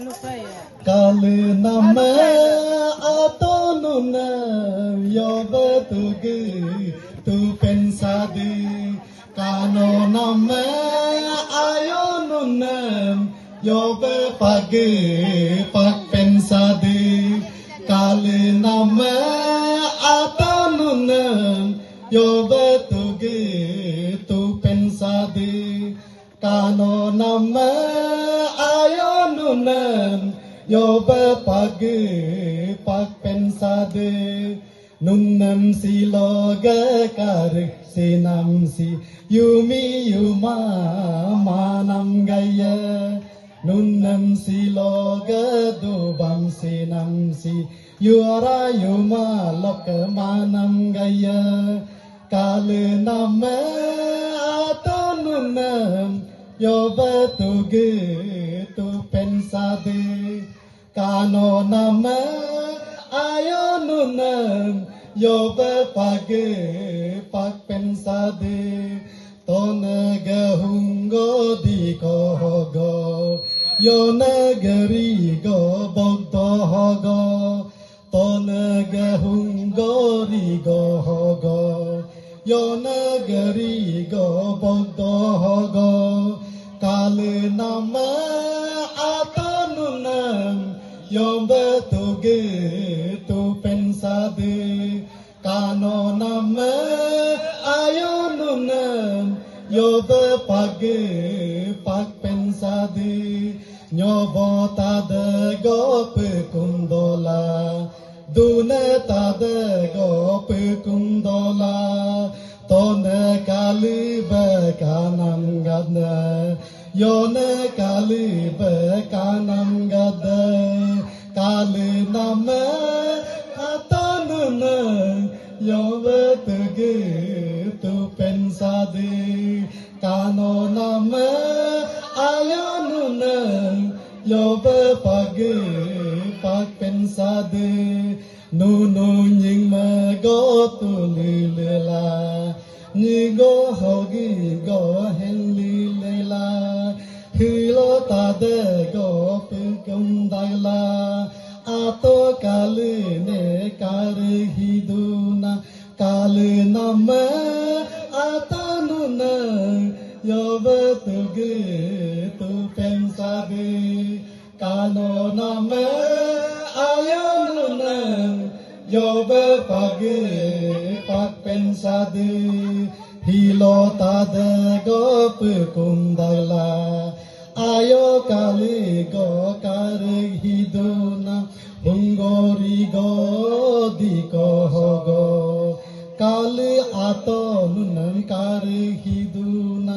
Kali nama atau nunam yoba tugi tu pensadi kano nama ayo nunam yoba pagi pak pensadi kali nama atau nunam yoba tugi tu pensadi kano nama ayo nunam yoba pagi pak pensade nunam siloga kar sinam si yumi yuma manam gaya nunam siloga dubam sinam si yura yuma lok manam gaya kale nama atau nunam yoba tuge tu pensade kano nama ayo nunam yoba page pak pensade tonaga hungo di kohogo yonagari go bogdo hogo tonaga hungo ri go hogo yonagari go bogdo hogo kale nama atanunam yoba tuge tu pensade kano nama ayonunam yoba page pak pensade nyobo tada go pekundola dune tada go pekundola tone kali bekanam gadna yone kali bekanam gadna kali nama atanuna yoba tuge tu pensade kano nama ayonuna yoba page pak pensade nunu nying ma go tu lilela ni go hogi go henli lela hilo tade go pikum daila ato kali ne kare hiduna kali nama atanuna yoba tuge tu pensade kano nama ayonuna yoba page pak pensade hilo tada go pekundala ayo kali go kare hiduna hungori go di kohogo kali ato nunam kare hiduna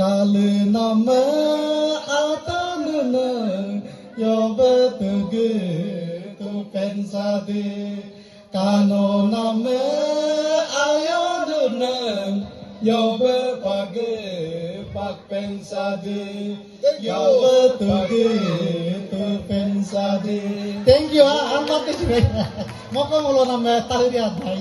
kali nama ato nunam yoba tuge tu pensade kano nama ayonunam yoba page pak pensade yoba tuge tu pensade. Thank you ha, ang kapit. Moko mulo na metal di aday.